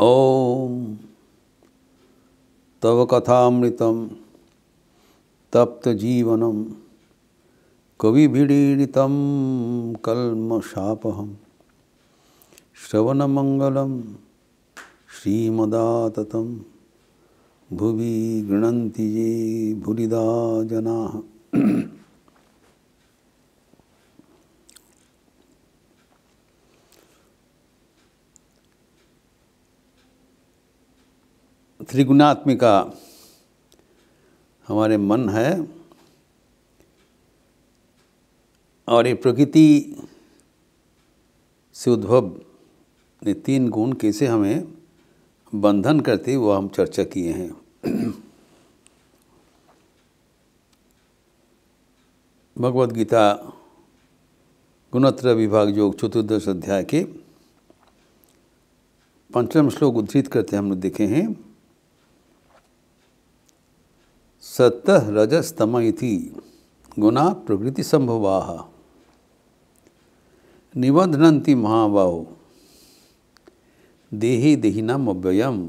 ओम तव कथामृतम तप्त जीवनम कविभिरीडितं कल्मषापहम् श्रवणमंगलम श्रीमदाततं भुवि गृह्णन्ति ये भूरिदा जनाः। त्रिगुणात्मिका हमारे मन है और ये प्रकृति से उद्भव ये तीन गुण कैसे हमें बंधन करते वो हम चर्चा किए हैं। भगवद गीता गुणत्रय विभाग योग चतुर्दश अध्याय के 5वां श्लोक उद्धृत करते हम लोग देखे हैं। सत्तः रजस्तम इति गुणा प्रकृति संभवाः निबध्नन्ति महाबाहो देहि देहिनाम अव्ययम्।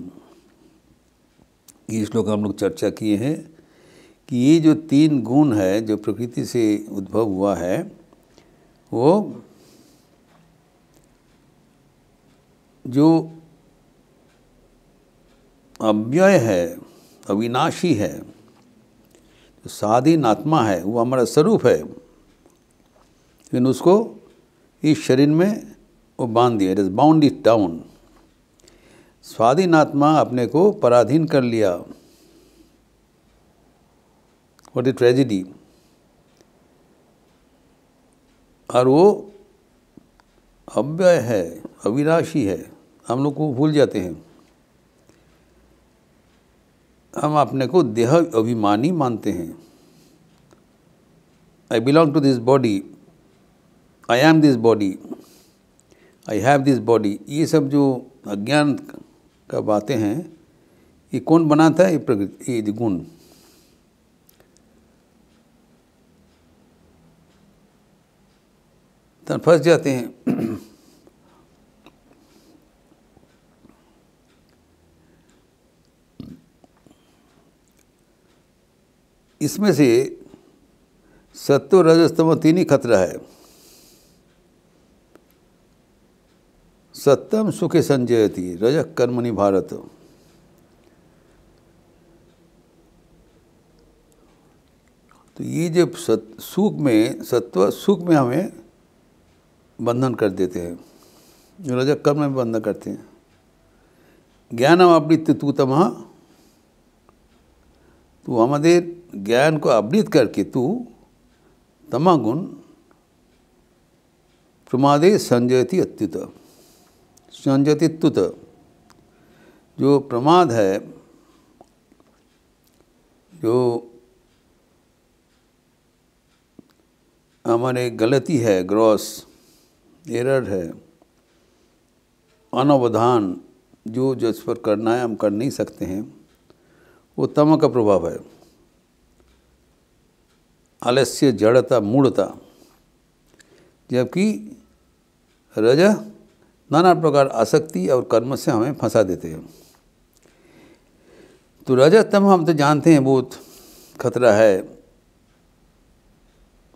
ये श्लोक हम लोग चर्चा किए हैं कि ये जो तीन गुण है जो प्रकृति से उद्भव हुआ है वो जो अव्यय है, अविनाशी है, जो स्वाधीन आत्मा है, वो हमारा स्वरूप है, लेकिन उसको इस शरीर में वो बांध दिया। It is bound it down. स्वाधीन आत्मा अपने को पराधीन कर लिया। What a tragedy. और वो अव्यय है, अविनाशी है, हम लोग को भूल जाते हैं। हम अपने को देह अभिमानी मानते हैं। I belong to this body, I am this body, I have this body. ये सब जो अज्ञान का बातें हैं ये कौन बनाता है? ये प्रकृति, ये गुण। तो फंस जाते हैं। इसमें से सत्व रजस्तम तीन ही खतरा है। सत्यम सुखे संजयति रजः कर्मणि भारत। तो ये जब सुख में, सत्व सुख में हमें बंधन कर देते हैं, रजः कर्म में बंधन करते हैं। ज्ञानम आवृत्ति तू तमः, तो हमारे ज्ञान को आवृत करके तू तमगुण प्रमादे संजयति अत्युत, संजयति तुत। जो प्रमाद है, जो हमारे गलती है, ग्रॉस एरर है, अनवधान, जो जिस पर करना है हम कर नहीं सकते हैं, वो तम का प्रभाव है। आलस्य, जड़ता, मूढ़ता। जबकि रजः नाना प्रकार आसक्ति और कर्म से हमें फंसा देते हैं। तो रजः तम हम तो जानते हैं बहुत खतरा है,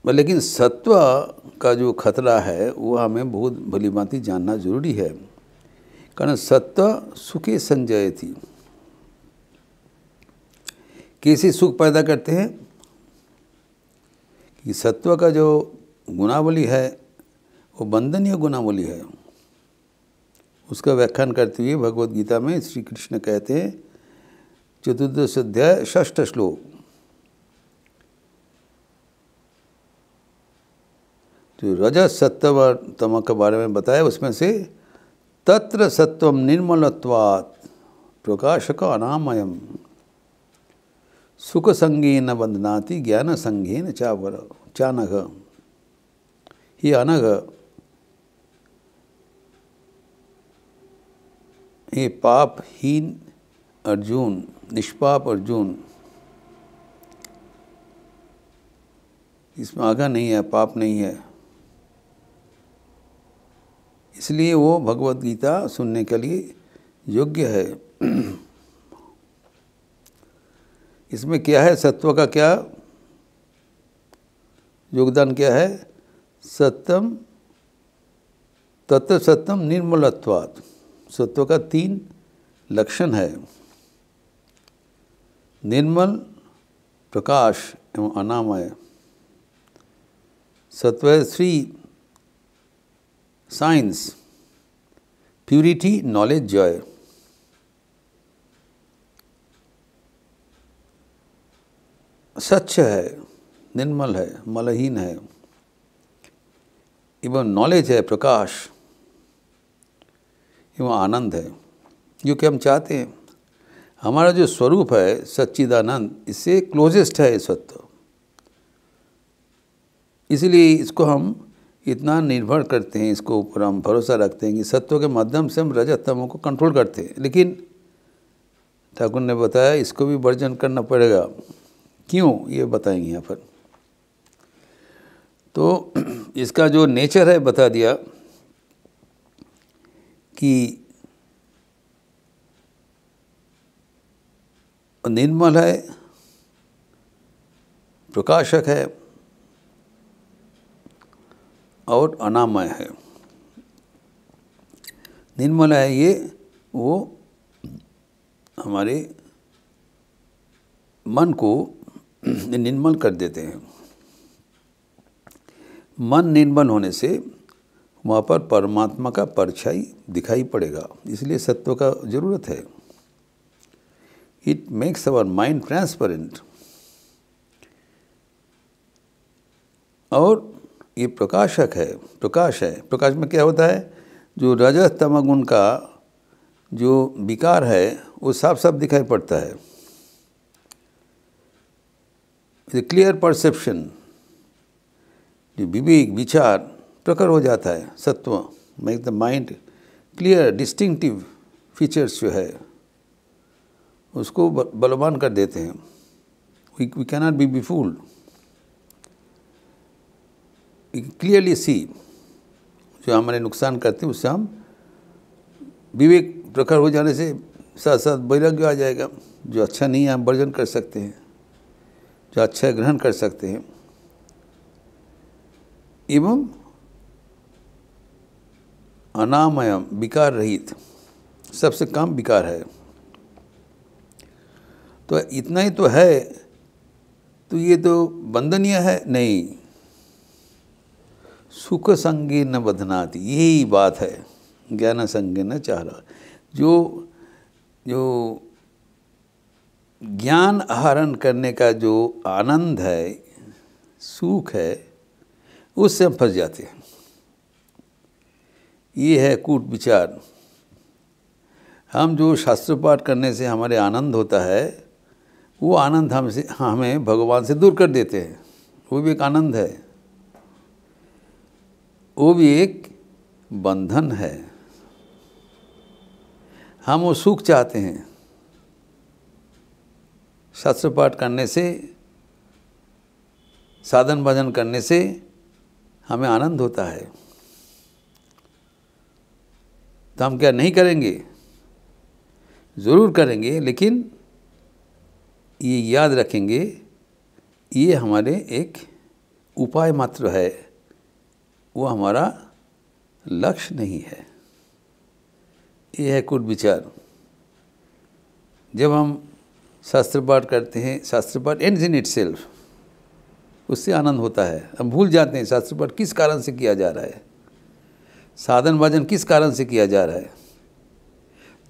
लेकिन सत्व का जो खतरा है वो हमें बहुत भली भांति जानना जरूरी है। कारण सत्व सुखे संजयति। कैसे सुख पैदा करते हैं? कि सत्व का जो गुणावली है वो बंधनीय गुणावली है। उसका व्याख्यान करते हुए भगवद गीता में श्री कृष्ण कहते हैं, चतुर्दश अध्याय 6 श्लोक, जो रजः सत्व और तम के बारे में बताया, उसमें से तत्र सत्वम निर्मलत्वात् प्रकाशक अनामयम सुख संगेन बंधनाति ज्ञान संगेन चानघ। ही अनघ, हे पापहीन अर्जुन, निष्पाप अर्जुन, इसमें आगा नहीं है, पाप नहीं है। इसलिए वो भगवद गीता सुनने के लिए योग्य है। इसमें क्या है, सत्व का क्या योगदान क्या है? सत्यम तत्व सत्यम निर्मलत्वात्। सत्व का 3 लक्षण है, निर्मल, प्रकाश एवं अनामय। सत्व है 3 साइंस, प्यूरिटी, नॉलेज, जॉय। स्वच्छ है, निर्मल है, मलहीन है, एवं नॉलेज है, प्रकाश एवं आनंद है, जो कि हम चाहते हैं। हमारा जो स्वरूप है सच्चिदानंद, इससे क्लोजेस्ट है सत्व। इसलिए इसको हम इतना निर्भर करते हैं, इसको ऊपर हम भरोसा रखते हैं कि सत्व के माध्यम से हम रजत तमो को कंट्रोल करते हैं। लेकिन ठाकुर ने बताया इसको भी वर्जन करना पड़ेगा। क्यों, ये बताएंगे यहाँ पर। तो इसका जो नेचर है बता दिया कि निर्मल है, प्रकाशक है और अनामय है। निर्मल है ये, वो हमारे मन को निर्मल कर देते हैं। मन निर्मल होने से वहाँ पर परमात्मा का परछाई दिखाई पड़ेगा, इसलिए सत्व का ज़रूरत है। It makes our mind transparent. और ये प्रकाशक है, प्रकाश है। प्रकाश में क्या होता है, जो रजस तमगुण का जो विकार है वो साफ साफ दिखाई पड़ता है। क्लियर परसेप्शन, जो विवेक विचार प्रकट हो जाता है। सत्व make the mind clear, distinctive features जो है उसको बलवान कर देते हैं। We can not be fooled, clearly see. जो हमारे नुकसान करते हैं उससे हम विवेक प्रखर हो जाने से साथ साथ वैराग्य आ जाएगा। जो अच्छा नहीं है हम वर्जन कर सकते हैं, जो अच्छा है ग्रहण कर सकते हैं। एवं अनामयम, विकार रहित, सबसे कम विकार है। तो इतना ही तो है, तो ये तो बंधनीय है नहीं। सुख संगे न बधनाति, यही बात है। ज्ञान संगे न चाह रहा, जो ज्ञान आहरण करने का जो आनंद है, सुख है, उससे हम फंस जाते हैं। ये है कूट विचार। हम जो शास्त्र पाठ करने से हमारे आनंद होता है, वो आनंद हमें भगवान से दूर कर देते हैं। वो भी एक आनंद है, वो भी एक बंधन है। हम वो सुख चाहते हैं। शास्त्र पाठ करने से, साधन भजन करने से हमें आनंद होता है। तो हम क्या नहीं करेंगे? ज़रूर करेंगे, लेकिन ये याद रखेंगे ये हमारे एक उपाय मात्र है, वो हमारा लक्ष्य नहीं है। ये है कुट विचार। जब हम शास्त्र पाठ करते हैं, शास्त्र पाठ एंड्स इन इटसेल्फ, उससे आनंद होता है। हम भूल जाते हैं शास्त्र पाठ किस कारण से किया जा रहा है, साधन भजन किस कारण से किया जा रहा है।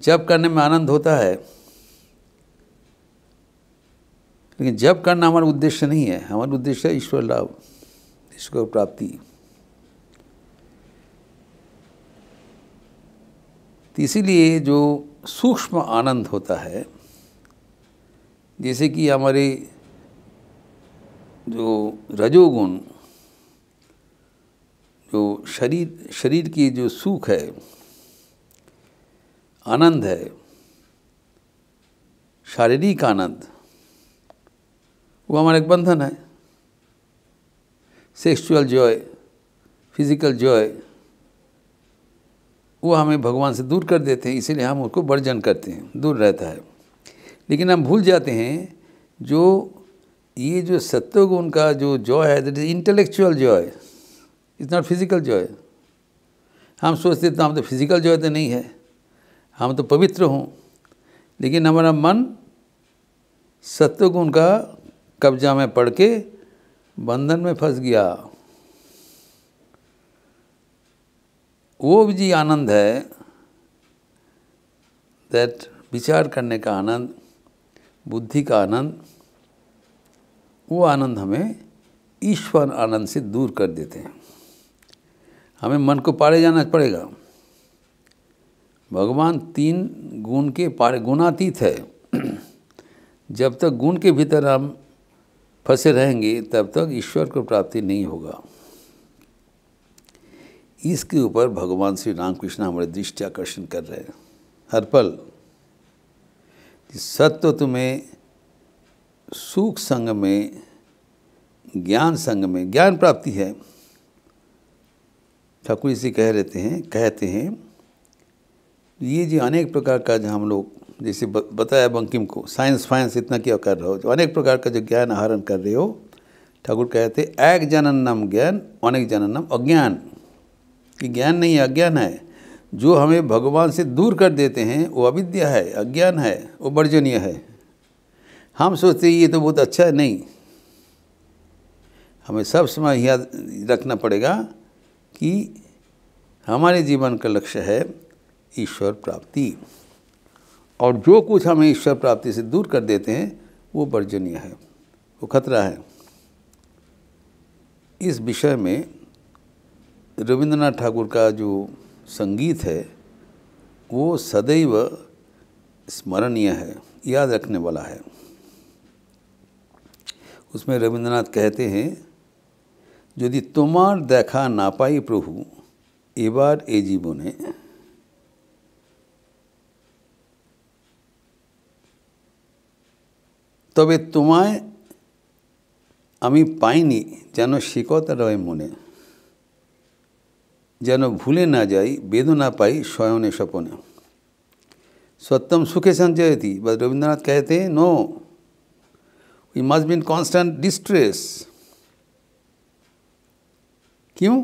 जब करने में आनंद होता है, लेकिन जब करना हमारा उद्देश्य नहीं है। हमारा उद्देश्य है ईश्वर लाभ, ईश्वर प्राप्ति। तो इसीलिए जो सूक्ष्म आनंद होता है, जैसे कि हमारे जो रजोगुण, जो शरीर की जो सुख है, आनंद है, शारीरिक आनंद, वो हमारा एक बंधन है। सेक्सुअल जॉय, फिजिकल जॉय, वो हमें भगवान से दूर कर देते हैं, इसीलिए हम उसको वर्जन करते हैं, दूर रहता है। लेकिन हम भूल जाते हैं जो ये जो सत्वगुण का जो जॉय है, that is intellectual Joy, it's not physical Joy. हम सोचते तो हम तो फिजिकल जॉय तो नहीं है, हम तो पवित्र हों, लेकिन हमारा मन सत्वगुण का कब्जा में पड़ के बंधन में फंस गया। वो भी जी आनंद है, दैट विचार करने का आनंद, बुद्धि का आनंद, वो आनंद हमें ईश्वर आनंद से दूर कर देते हैं। हमें मन को पारे जाना पड़ेगा। भगवान 3 गुण के पारे, गुणातीत है। जब तक गुण के भीतर हम फंसे रहेंगे तब तक ईश्वर को प्राप्ति नहीं होगा। इसके ऊपर भगवान श्री रामकृष्ण हमारे दृष्टि आकर्षण कर रहे हैं हर पल। सत्य तुम्हें सुख संग में, ज्ञान संग में ज्ञान प्राप्ति है। ठाकुर इसी कहते हैं ये जो अनेक प्रकार का जो हम लोग, जैसे बताया बंकिम को, साइंस फाइंस इतना क्या कर रहे हो, जो अनेक प्रकार का जो ज्ञान आहरण कर रहे हो, ठाकुर कहते एक जननम ज्ञान अनेक जननम अज्ञान। कि ज्ञान नहीं है, अज्ञान है। जो हमें भगवान से दूर कर देते हैं वो अविद्या है, अज्ञान है, वो वर्जनीय है। हम सोचते ये तो बहुत अच्छा है, नहीं। हमें सब समय याद रखना पड़ेगा कि हमारे जीवन का लक्ष्य है ईश्वर प्राप्ति, और जो कुछ हमें ईश्वर प्राप्ति से दूर कर देते हैं वो वर्जनीय है, वो खतरा है। इस विषय में रविंद्रनाथ ठाकुर का जो संगीत है वो सदैव स्मरणीय है, याद रखने वाला है। उसमें रविंद्रनाथ कहते हैं, यदि तुम्हार देखा ना पाई प्रभु एबार ए जीवने, तबे तुम्हाय आमी पाइनी जेन शिकत रहे मने, जेन भूले ना जाई वेदना पाई शयने सपने। सत्यम सुखे संचयति। बट रविंद्रनाथ कहते हैं no, we must be in constant distress. क्यों?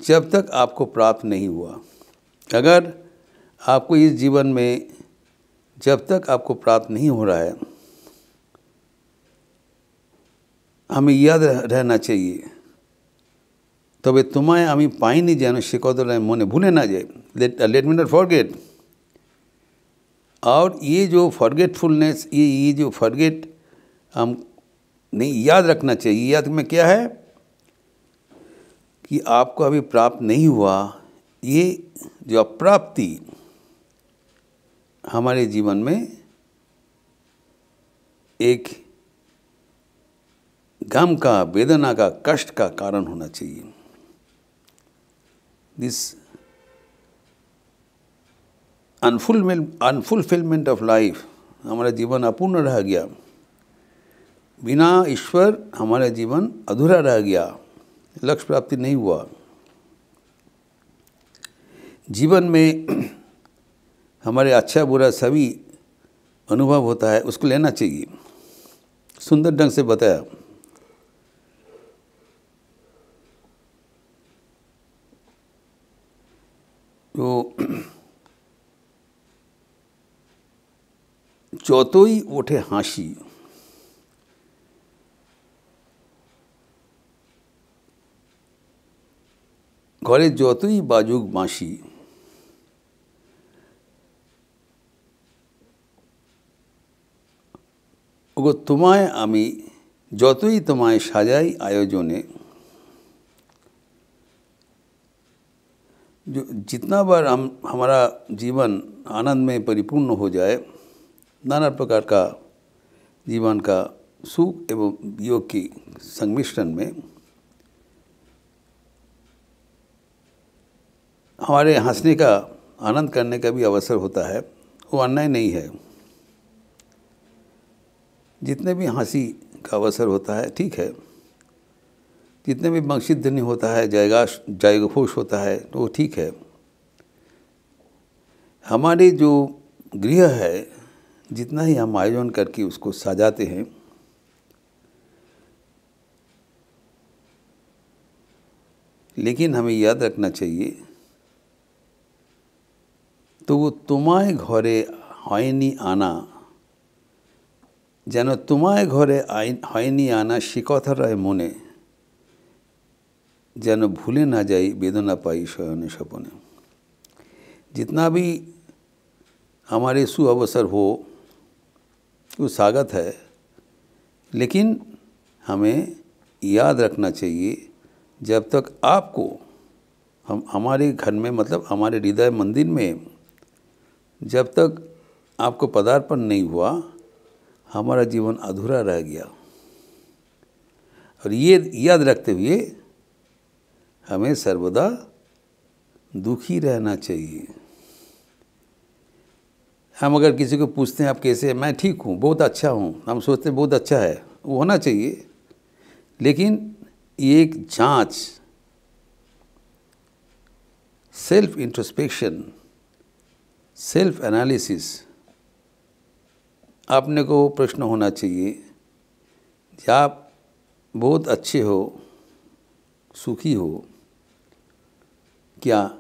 जब तक आपको प्राप्त नहीं हुआ। अगर आपको इस जीवन में जब तक आपको प्राप्त नहीं हो रहा है, हमें याद रहना चाहिए, तबे तुम्हें आमी पाइनी जेन शिकत रहे मने, भूले ना जाए, लेट मी नॉट फॉरगेट। और ये जो फॉरगेटफुलनेस, ये जो फॉरगेट हम नहीं, याद रखना चाहिए। याद में क्या है कि आपको अभी प्राप्त नहीं हुआ। ये जो अप्राप्ति हमारे जीवन में एक गम का, वेदना का, कष्ट का कारण होना चाहिए। दिस अनफुलफिलमेंट ऑफ लाइफ, हमारा जीवन अपूर्ण रह गया। बिना ईश्वर हमारा जीवन अधूरा रह गया, लक्ष्य प्राप्ति नहीं हुआ। जीवन में हमारे अच्छा बुरा सभी अनुभव होता है, उसको लेना चाहिए। सुंदर ढंग से बताया। तो चौतोई उठे हाँसी, घरे যতই বাজুক বাঁশি, ওগো তোমায় আমি যতই তোমায় সাজাই आयोजने। जो जितना बार हमारा जीवन आनंद में परिपूर्ण हो जाए, नाना प्रकार का जीवन का सुख एवं वियोग की संमिश्रण में हमारे हंसने का, आनंद करने का भी अवसर होता है, वो अन्याय नहीं है। जितने भी हंसी का अवसर होता है ठीक है, जितने भी मस्जिद ध्वनि होता है, जयघोष होता है, तो वो ठीक है। हमारे जो गृह है, जितना ही हम आयोजन करके उसको सजाते हैं, लेकिन हमें याद रखना चाहिए, तो वो तुम्हारे घरे হয়নি আনা, যেন তোমায় ঘরে হয়নি আনা সে কথা রয় মনে, যেन भूले ना जाई वेदना पाई शयने सपने। जितना भी हमारे शुभ अवसर हो वो स्वागत है, लेकिन हमें याद रखना चाहिए, जब तक आपको हमारे घर में, मतलब हमारे हृदय मंदिर में जब तक आपको पदार्पण नहीं हुआ, हमारा जीवन अधूरा रह गया। और ये याद रखते हुए हमें सर्वदा दुखी रहना चाहिए। हम अगर किसी को पूछते हैं आप कैसे हैं, मैं ठीक हूँ, बहुत अच्छा हूँ, हम सोचते हैं बहुत अच्छा है, वो होना चाहिए। लेकिन ये एक जांच, सेल्फ इंट्रोस्पेक्शन, सेल्फ एनालिसिस आपने को प्रश्न होना चाहिए कि आप बहुत अच्छे हो, सुखी हो, क्या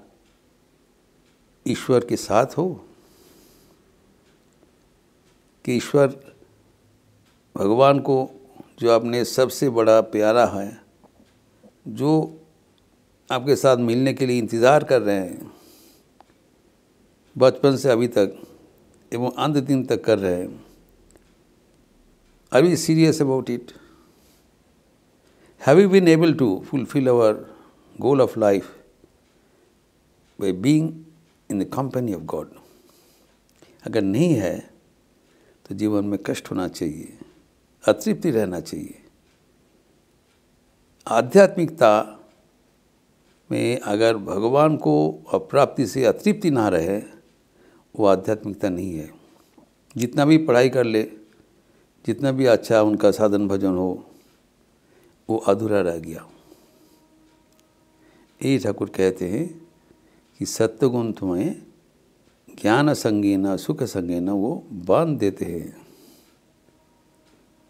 ईश्वर के साथ हो? कि ईश्वर भगवान को, जो आपने सबसे बड़ा प्यारा है, जो आपके साथ मिलने के लिए इंतज़ार कर रहे हैं बचपन से अभी तक एवं अंत दिन तक कर रहे हैं, are we serious about it? Have we been able to fulfil our goal of life by being in the company of God? अगर नहीं है तो जीवन में कष्ट होना चाहिए, अतृप्ति रहना चाहिए। आध्यात्मिकता में अगर भगवान को अप्राप्ति से अतृप्ति ना रहे, वो आध्यात्मिकता नहीं है। जितना भी पढ़ाई कर ले, जितना भी अच्छा उनका साधन भजन हो, वो अधूरा रह गया। यही ठाकुर कहते हैं कि सत्वगुण तुम्हें ज्ञान संगेना सुख संगेना वो बांध देते हैं,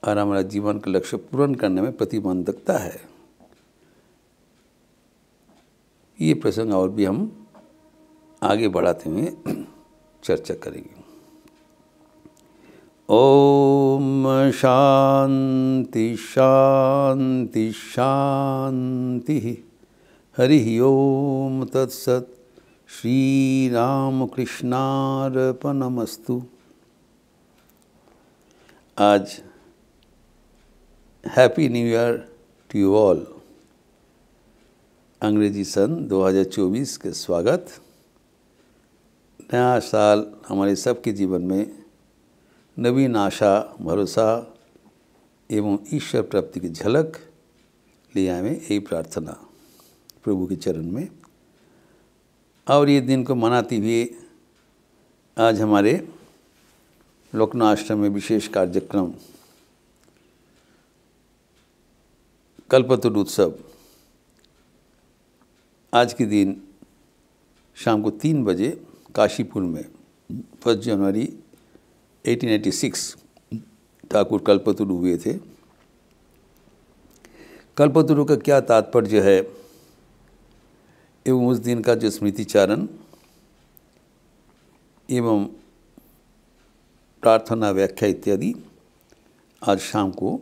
और हमारा जीवन का लक्ष्य पूर्ण करने में प्रतिबंधकता है। ये प्रसंग और भी हम आगे बढ़ाते हुए चर्चा करेंगे। ओम शांति शांति शांति। हरि ओम तत्सत। श्री राम कृष्णार्पणमस्तु। आज happy new year to you all. अंग्रेजी सन 2024 के स्वागत। नया साल हमारे सबके जीवन में नवीन आशा, भरोसा एवं ईश्वर प्राप्ति की झलक ले आए, यही प्रार्थना प्रभु के चरण में। और ये दिन को मनाते हुए आज हमारे लखनऊ आश्रम में विशेष कार्यक्रम कल्पतरु उत्सव आज के दिन शाम को 3 बजे काशीपुर में 1 जनवरी 1886 ठाकुर कल्पतरु हुए थे। कल्पतरु का क्या तात्पर्य है एवं उस दिन का जो स्मृतिचारण एवं प्रार्थना व्याख्या इत्यादि आज शाम को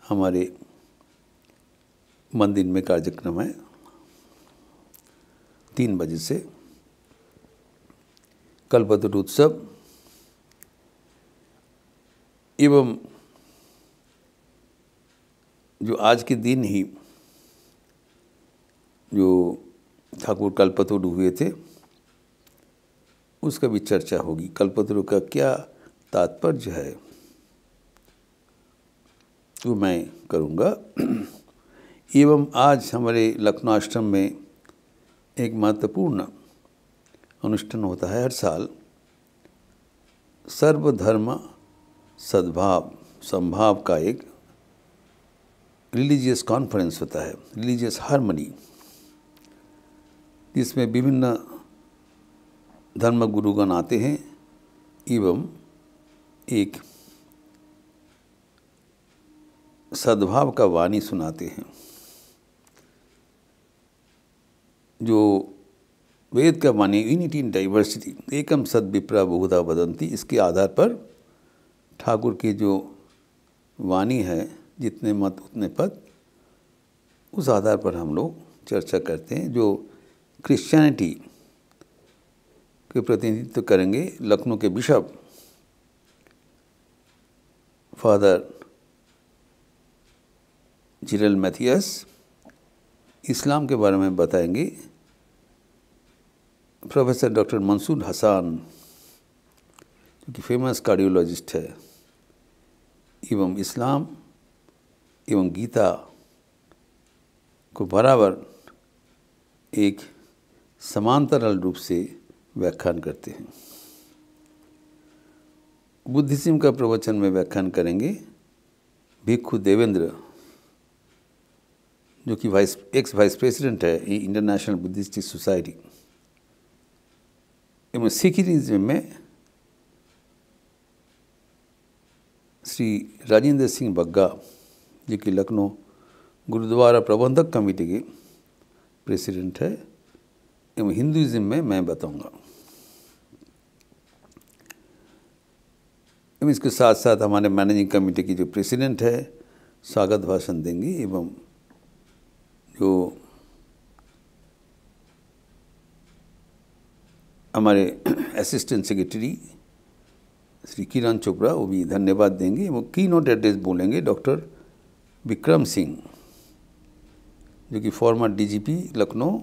हमारे मंदिर में कार्यक्रम है 3 बजे से। कल्पतरु उत्सव एवं जो आज के दिन ही जो ठाकुर कल्पतरु हुए थे उसका भी चर्चा होगी। कल्पतरु का क्या तात्पर्य है वो मैं करूँगा। एवं आज हमारे लखनऊ आश्रम में एक महत्वपूर्ण अनुष्ठान होता है हर साल, सर्वधर्म सद्भाव संभाव का एक रिलीजियस कॉन्फ्रेंस होता है, रिलीजियस हार्मनी, जिसमें विभिन्न धर्म गुरुगण आते हैं एवं एक सद्भाव का वाणी सुनाते हैं। जो वेद का वाणी यूनिटी इन डाइवर्सिटी, एकम सद विप्रा बहुधा वदंती, इसके आधार पर ठाकुर की जो वाणी है, जितने मत उतने पद, उस आधार पर हम लोग चर्चा करते हैं। जो क्रिश्चियनिटी के प्रतिनिधित्व करेंगे लखनऊ के बिशप फादर जिरल मैथियस, इस्लाम के बारे में बताएंगे प्रोफेसर डॉक्टर मंसूर हसन, जो कि फेमस कार्डियोलॉजिस्ट है, एवं इस्लाम एवं गीता को बराबर एक समांतराल रूप से व्याख्यान करते हैं। बुद्धिज्म का प्रवचन में व्याख्यान करेंगे भिक्षु देवेंद्र, जो कि एक्स वाइस प्रेसिडेंट है इंटरनेशनल बुद्धिस्टिक सोसाइटी। एवं सिखिज्म में श्री राजेंद्र सिंह बग्गा, जो कि लखनऊ गुरुद्वारा प्रबंधक कमेटी के प्रेसिडेंट है। एवं हिंदुइज्म में मैं बताऊंगा। एवं इसके साथ साथ हमारे मैनेजिंग कमेटी की जो प्रेसिडेंट है स्वागत भाषण देंगे, एवं जो हमारे असिस्टेंट सेक्रेटरी श्री किरण चोपड़ा, वो भी धन्यवाद देंगे। वो की नोट एड्रेस बोलेंगे डॉक्टर विक्रम सिंह, जो कि फॉर्मर डीजीपी लखनऊ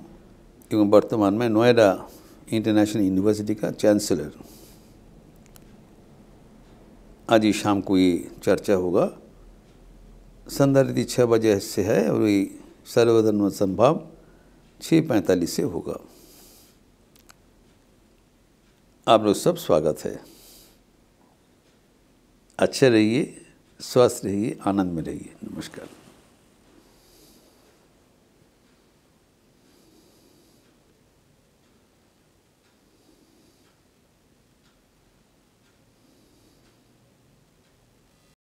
एवं वर्तमान में नोएडा इंटरनेशनल यूनिवर्सिटी का चांसलर। आज ही शाम को ये चर्चा होगा। संध्या रीति 6 बजे से है और ये सर्वधर्म संभाव 6:45 से होगा। आप लोग सब स्वागत है। अच्छे रहिए, स्वस्थ रहिए, आनंद में रहिए। नमस्कार।